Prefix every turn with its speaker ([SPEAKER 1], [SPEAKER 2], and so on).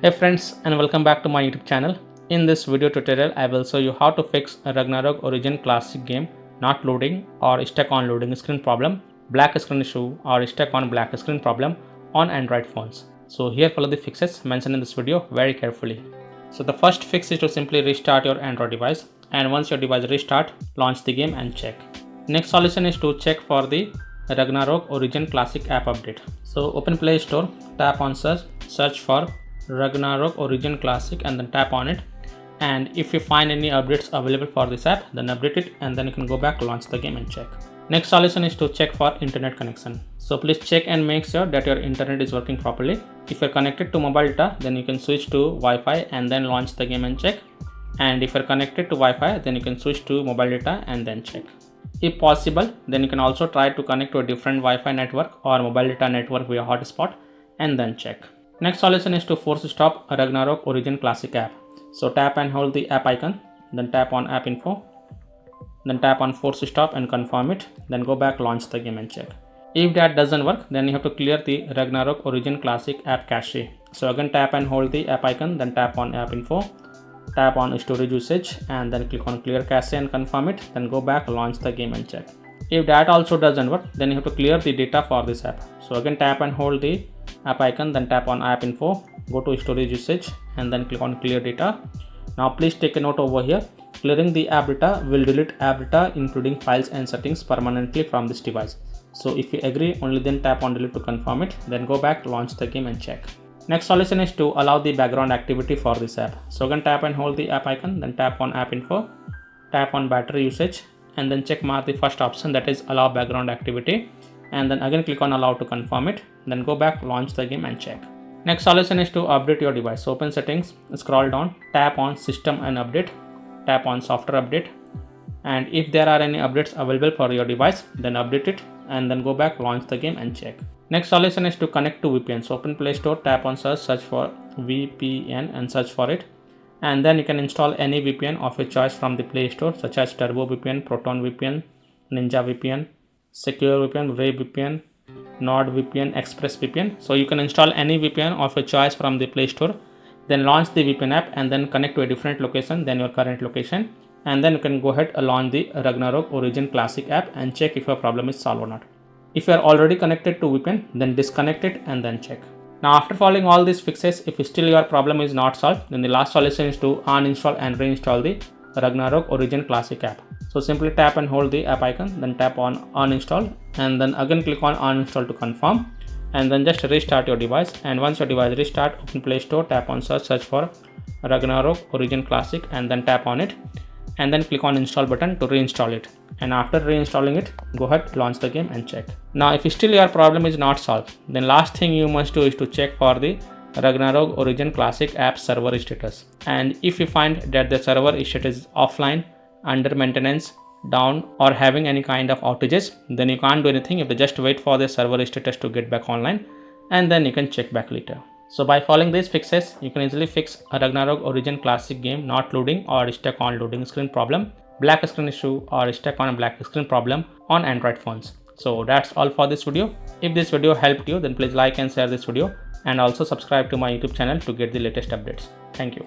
[SPEAKER 1] Hey friends, and welcome back to my YouTube channel. In this video tutorial I will show you how to fix a Ragnarok Origin classic game not loading or stuck on loading screen problem, black screen issue or stuck on black screen problem on Android phones. So here follow the fixes mentioned in this video very carefully. So the first fix is to simply restart your Android device, and once your device restart, launch the game and check. Next solution is to check for the Ragnarok Origin classic app update. So open Play Store, tap on search for Ragnarok Origin Classic and then tap on it, and if you find any updates available for this app, then update it and then you can go back, launch the game and check. Next solution is to check for internet connection. So please check and make sure that your internet is working properly. If you're connected to mobile data, then you can switch to Wi-Fi and then launch the game and check. And if you're connected to Wi-Fi, then you can switch to mobile data and then check. If possible, then you can also try to connect to a different Wi-Fi network or mobile data network via hotspot and then check. Next solution is to force stop a Ragnarok Origin Classic app. So tap and hold the app icon, then tap on app info, then tap on force stop and confirm it, then go back, launch the game and check. If that doesn't work, then you have to clear the Ragnarok Origin Classic app cache. So again tap and hold the app icon, then tap on app info, tap on storage usage and then click on clear cache and confirm it, then go back, launch the game and check. If that also doesn't work, then you have to clear the data for this app. So again tap and hold the app icon, then tap on app info, go to storage usage and then click on clear data. Now please take a note over here, clearing the app data will delete app data including files and settings permanently from this device. So if you agree, only then tap on delete to confirm it, then go back, launch the game and check. Next solution is to allow the background activity for this app. So again tap and hold the app icon, then tap on app info, tap on battery usage and then check mark the first option, that is allow background activity, and then again click on allow to confirm it, then go back, launch the game and check. Next solution is to update your device. So open settings, scroll down, tap on system and update, tap on software update, and if there are any updates available for your device, then update it and then go back, launch the game and check. Next solution is to connect to VPN. So open Play Store, tap on search for VPN and search for it, and then you can install any VPN of your choice from the Play Store, such as Turbo VPN, Proton VPN, Ninja VPN, Secure VPN, Ray VPN, NordVPN, Express VPN. So you can install any VPN of your choice from the Play Store, then launch the VPN app and then connect to a different location than your current location, and then you can go ahead and launch the Ragnarok Origin Classic app and check if your problem is solved or not. If you are already connected to VPN, then disconnect it and then check. Now after following all these fixes, if still your problem is not solved, then the last solution is to uninstall and reinstall the Ragnarok Origin Classic app. So simply tap and hold the app icon, then tap on uninstall and then again click on uninstall to confirm, and then just restart your device. And once your device restart, open Play Store, tap on search for Ragnarok Origin Classic and then tap on it and then click on install button to reinstall it. And after reinstalling it, go ahead, launch the game and check. Now if still your problem is not solved, then last thing you must do is to check for the Ragnarok Origin Classic app server status. And if you find that the server status is offline, under maintenance, down or having any kind of outages, then you can't do anything. You have to just wait for the server status to get back online and then you can check back later. So by following these fixes, you can easily fix a Ragnarok Origin Classic game not loading or stuck on loading screen problem, black screen issue or stuck on a black screen problem on Android phones. So that's all for this video. If this video helped you, then please like and share this video and also subscribe to my YouTube channel to get the latest updates. Thank you.